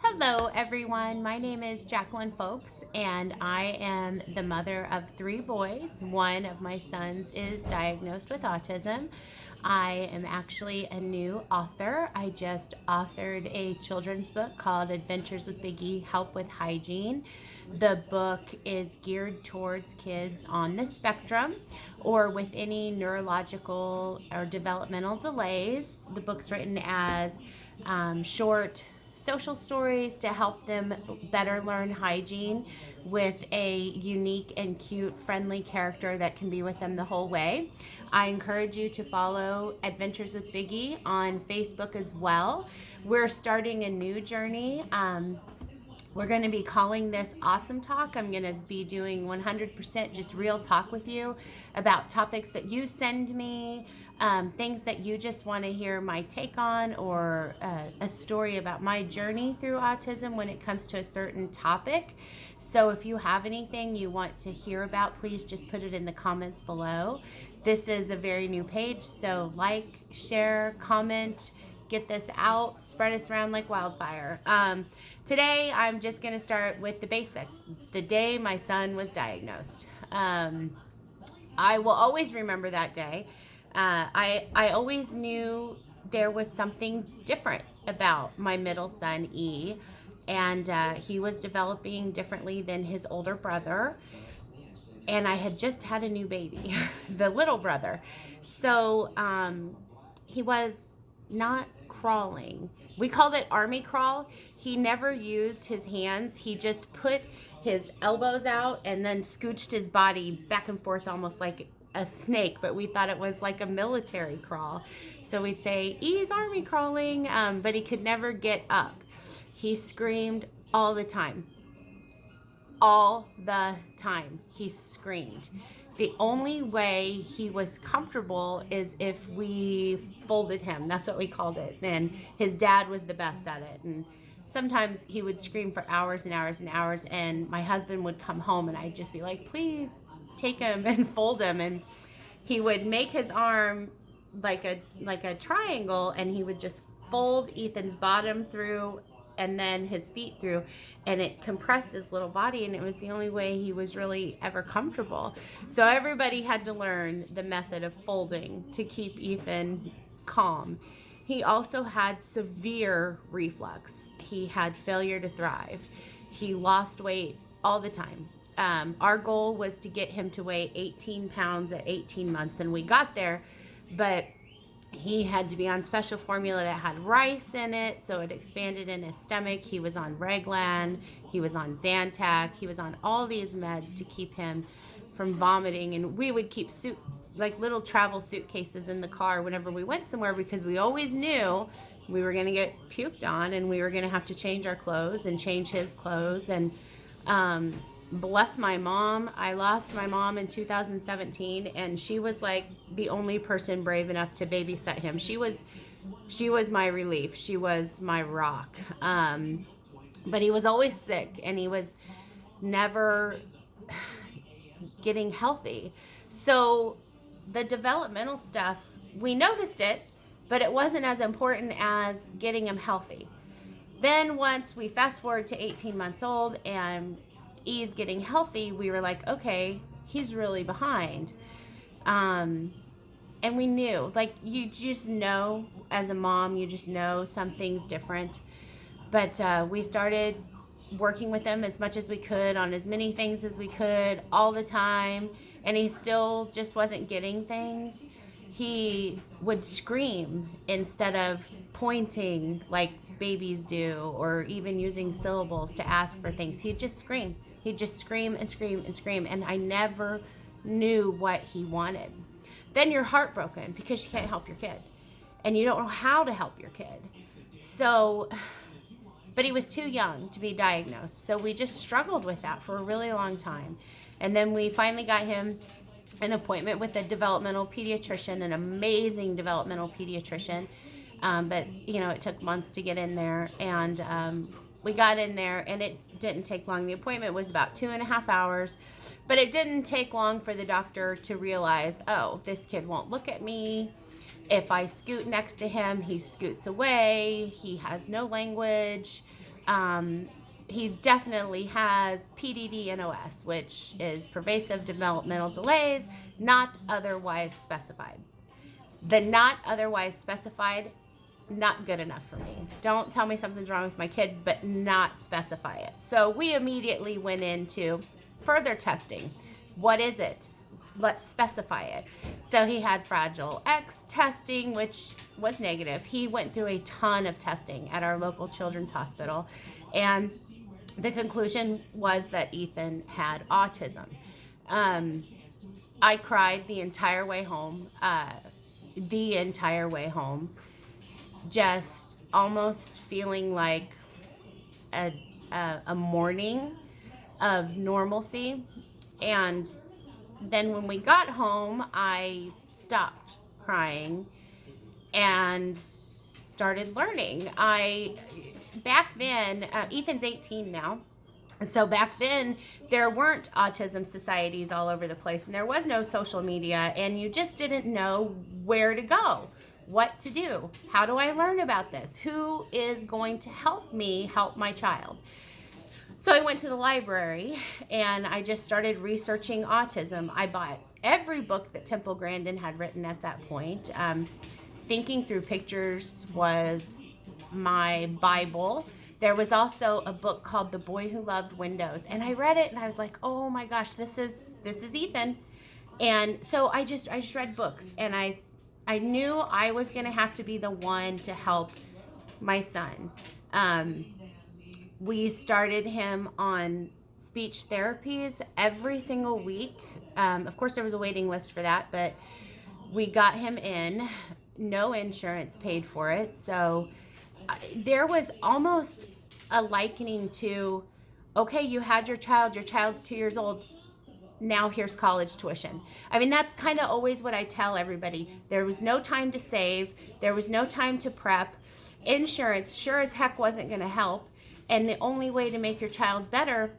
Hello, everyone. My name is Jacqueline Folks, and I am the mother of three boys. One of my sons is diagnosed with autism. I am actually a new author. I just authored a children's book called Adventures with Biggie Help with Hygiene. The book is geared towards kids on the spectrum or with any neurological or developmental delays. The book's written as short social stories to help them better learn hygiene with a unique and cute, friendly character that can be with them the whole way. I encourage you to follow Adventures with Biggie on Facebook as well. We're starting a new journey. We're going to be calling this Awesome Talk. I'm going to be doing 100% just real talk with you about topics that you send me, things that you just want to hear my take on, or a story about my journey through autism when it comes to a certain topic. So if you have anything you want to hear about, please just put it in the comments below. This is a very new page, so like, share, comment, get this out, spread us around like wildfire. Today, I'm just going to start with the basic. The day my son was diagnosed. I will always remember that day. I always knew there was something different about my middle son, E, and he was developing differently than his older brother. And I had just had a new baby, the little brother. So he was not crawling. We called it army crawl. He never used his hands. He just put his elbows out and then scooched his body back and forth almost like a snake, but we thought it was like a military crawl. So we'd say, he's army crawling, but he could never get up. He screamed all the time. All the time he screamed. The only way he was comfortable is if we folded him. That's what we called it. And his dad was the best at it. And sometimes he would scream for hours and hours and hours. And my husband would come home and I'd just be like, please take him and fold him. And he would make his arm like a triangle, and he would just fold Ethan's bottom through and then his feet through, and it compressed his little body, and it was the only way he was really ever comfortable. So everybody had to learn the method of folding to keep Ethan calm. He also had severe reflux. He had failure to thrive. He lost weight all the time. Our goal was to get him to weigh 18 pounds at 18 months, and we got there, but he had to be on special formula that had rice in it, so it expanded in his stomach. He was on Reglan, he was on Zantac, he was on all these meds to keep him from vomiting, and we would keep like little travel suitcases in the car whenever we went somewhere, because we always knew we were going to get puked on and we were going to have to change our clothes and change his clothes. And bless my mom. I lost my mom in 2017, and she was like the only person brave enough to babysit him. She was my relief. She was my rock. But he was always sick, and he was never getting healthy. So the developmental stuff, we noticed it, but it wasn't as important as getting him healthy. Then once we fast forward to 18 months old and E's getting healthy, we were like, okay, he's really behind. And we knew, like, you just know as a mom, you just know something's different. But we started working with him as much as we could on as many things as we could all the time, and he still just wasn't getting things. He would scream instead of pointing like babies do, or even using syllables to ask for things. He'd just scream. He'd just scream and scream and scream, and I never knew what he wanted. Then you're heartbroken because you can't help your kid, and you don't know how to help your kid. So, but he was too young to be diagnosed, so we just struggled with that for a really long time. And then we finally got him an appointment with a developmental pediatrician, an amazing developmental pediatrician. But, it took months to get in there, and we got in there, and it didn't take long. The appointment was about 2.5 hours, but it didn't take long for the doctor to realize, oh, this kid won't look at me. If I scoot next to him, he scoots away. He has no language. He definitely has PDD-NOS, which is pervasive developmental delays, not otherwise specified. The not otherwise specified, not good enough for me. Don't tell me something's wrong with my kid, but not specify it. So we immediately went into further testing. What is it? Let's specify it. So he had Fragile X testing, which was negative. He went through a ton of testing at our local children's hospital, and the conclusion was that Ethan had autism. I cried the entire way home. Just almost feeling like a morning of normalcy. And then when we got home, I stopped crying and started learning. Back then, Ethan's 18 now. So back then, there weren't autism societies all over the place, and there was no social media, and you just didn't know where to go, what to do. How do I learn about this? Who is going to help me help my child? So I went to the library, and I just started researching autism. I bought every book that Temple Grandin had written at that point. Thinking Through Pictures was my Bible. There was also a book called The Boy Who Loved Windows, and I read it and I was like, oh my gosh, this is Ethan. And so I just read books, and I knew I was going to have to be the one to help my son. We started him on speech therapies every single week. Of course, there was a waiting list for that, but we got him in. No insurance paid for it. So there was almost a likening to, okay, you had your child's 2 years old, now here's college tuition. I mean, that's kind of always what I tell everybody. There was no time to save. There was no time to prep. Insurance sure as heck wasn't going to help. And the only way to make your child better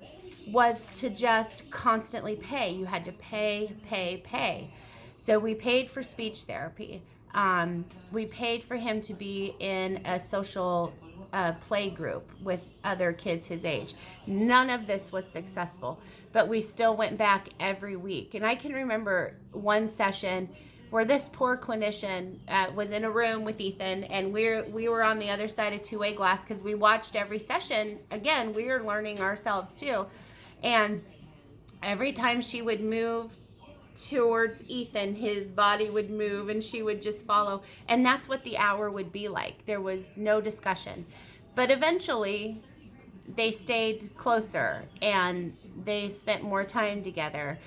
was to just constantly pay. You had to pay. So we paid for speech therapy. We paid for him to be in a social play group with other kids his age. None of this was successful, but we still went back every week. And I can remember one session where this poor clinician was in a room with Ethan, and we were on the other side of two-way glass because we watched every session. Again, we were learning ourselves too. And every time she would move towards Ethan, his body would move and she would just follow. And that's what the hour would be like. There was no discussion. But eventually, they stayed closer and they spent more time together.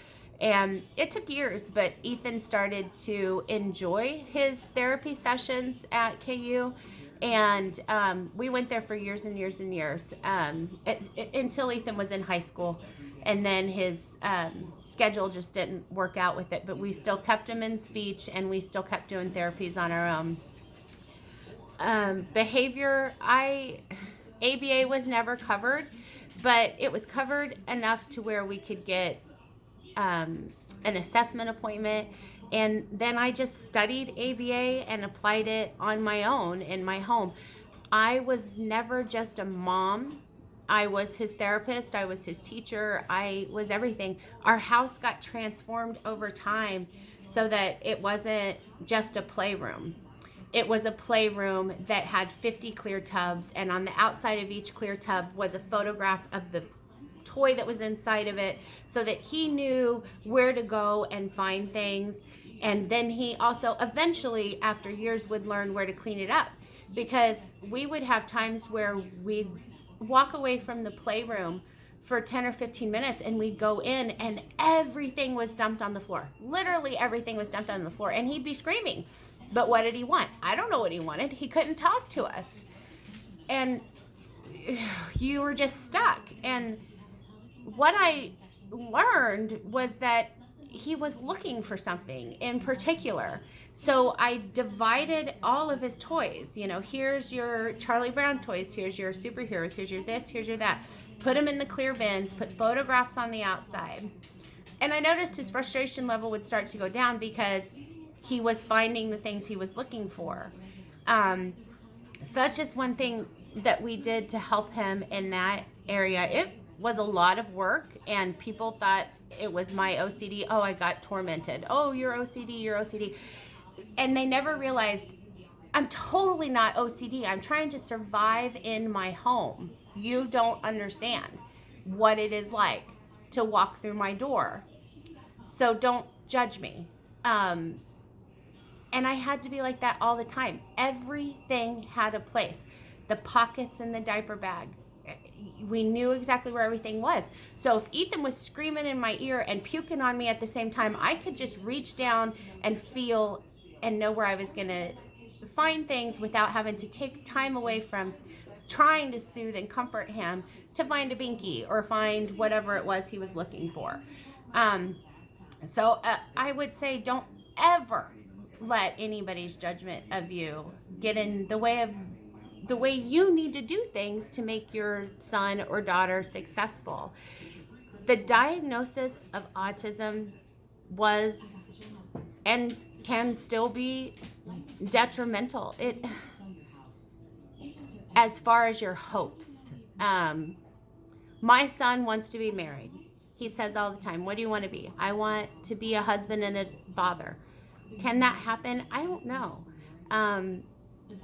And it took years, but Ethan started to enjoy his therapy sessions at KU. And we went there for years and years and years until Ethan was in high school. And then his schedule just didn't work out with it. But we still kept him in speech, and we still kept doing therapies on our own. Behavior, ABA was never covered, but it was covered enough to where we could get an assessment appointment. And then I just studied ABA and applied it on my own in my home. I was never just a mom. I was his therapist. I was his teacher. I was everything. Our house got transformed over time so that it wasn't just a playroom. It was a playroom that had 50 clear tubs, and on the outside of each clear tub was a photograph of the toy that was inside of it, so that he knew where to go and find things. And then he also eventually, after years, would learn where to clean it up, because we would have times where we'd walk away from the playroom for 10 or 15 minutes and we'd go in and everything was dumped on the floor. Literally everything was dumped on the floor, and he'd be screaming. But what did he want? I don't know what he wanted. He couldn't talk to us. And you were just stuck. And what I learned was that he was looking for something in particular. So I divided all of his toys. You know, here's your Charlie Brown toys, here's your superheroes, here's your this, here's your that. Put them in the clear bins, put photographs on the outside. And I noticed his frustration level would start to go down because he was finding the things he was looking for. So that's just one thing. that we did to help him in that area. It was a lot of work, and people thought it was my OCD. Oh, I got tormented. Oh, you're OCD, you're OCD. And they never realized I'm totally not OCD. I'm trying to survive in my home. You don't understand what it is like to walk through my door. So don't judge me. And I had to be like that all the time. Everything had a place. The pockets in the diaper bag. We knew exactly where everything was. So if Ethan was screaming in my ear and puking on me at the same time, I could just reach down and feel and know where I was going to find things without having to take time away from trying to soothe and comfort him to find a binky or find whatever it was he was looking for. So I would say don't ever let anybody's judgment of you get in the way of the way you need to do things to make your son or daughter successful. The diagnosis of autism was and can still be detrimental. It, as far as your hopes. My son wants to be married. He says all the time, what do you want to be? I want to be a husband and a father. Can that happen? I don't know.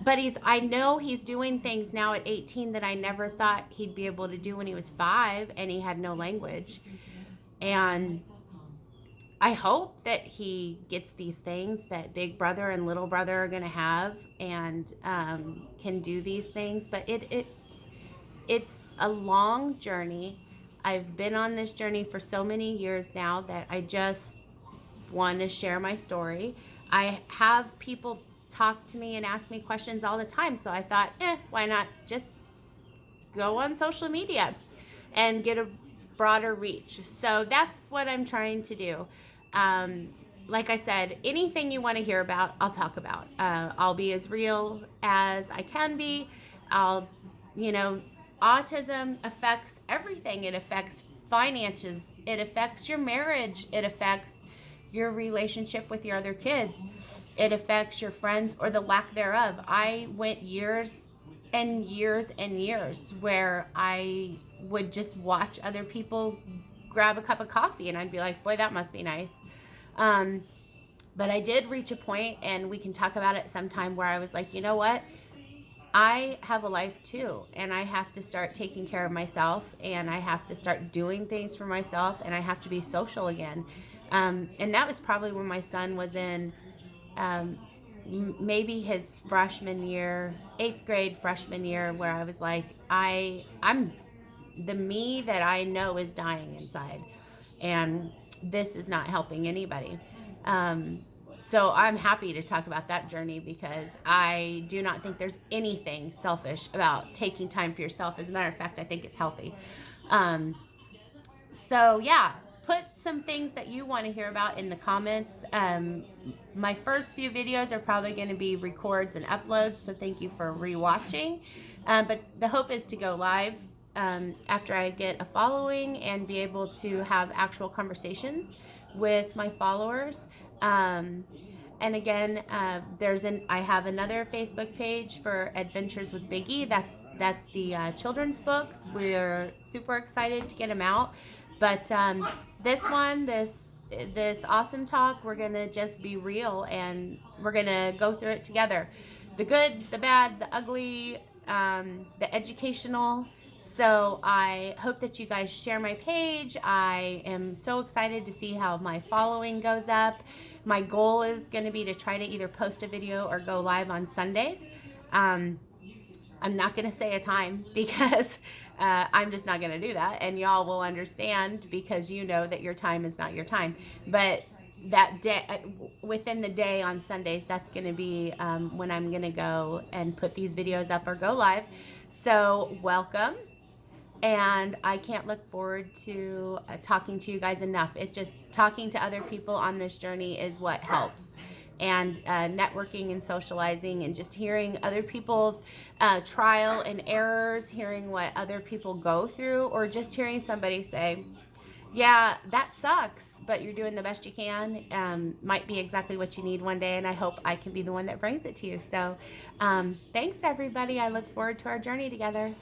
But I know he's doing things now at 18 that I never thought he'd be able to do when he was 5 and he had no language. And I hope that he gets these things that big brother and little brother are going to have and can do these things. But it's a long journey. I've been on this journey for so many years now that I just want to share my story. I have people talk to me and ask me questions all the time. So I thought, why not just go on social media and get a broader reach. So that's what I'm trying to do. Like I said, anything you want to hear about, I'll talk about. I'll be as real as I can be. Autism affects everything. It affects finances. It affects your marriage. It affects your relationship with your other kids. It affects your friends or the lack thereof. I went years and years and years where I would just watch other people grab a cup of coffee and I'd be like, boy, that must be nice. But I did reach a point, and we can talk about it sometime, where I was like, you know what? I have a life too, and I have to start taking care of myself, and I have to start doing things for myself, and I have to be social again. And that was probably when my son was in maybe his freshman year, 8th grade freshman year, where I was like, I'm the me that I know is dying inside, and this is not helping anybody. So I'm happy to talk about that journey, because I do not think there's anything selfish about taking time for yourself. As a matter of fact, I think it's healthy. So yeah, put some things that you want to hear about in the comments. My first few videos are probably going to be records and uploads, so thank you for rewatching. But the hope is to go live after I get a following and be able to have actual conversations with my followers. And again, I have another Facebook page for Adventures with Biggie. That's the children's books. We're super excited to get them out. But this awesome talk, we're gonna just be real, and we're gonna go through it together. The good, the bad, the ugly, the educational. So I hope that you guys share my page. I am so excited to see how my following goes up. My goal is going to be to try to either post a video or go live on Sundays. I'm not going to say a time, because I'm just not going to do that. And y'all will understand, because you know that your time is not your time. But that day, within the day on Sundays, that's going to be when I'm going to go and put these videos up or go live. So welcome. And I can't look forward to talking to you guys enough. Talking to other people on this journey is what helps. And networking and socializing and just hearing other people's trial and errors, hearing what other people go through, or just hearing somebody say, Yeah, that sucks, but you're doing the best you can. Might be exactly what you need one day, and I hope I can be the one that brings it to you. So, thanks, everybody. I look forward to our journey together.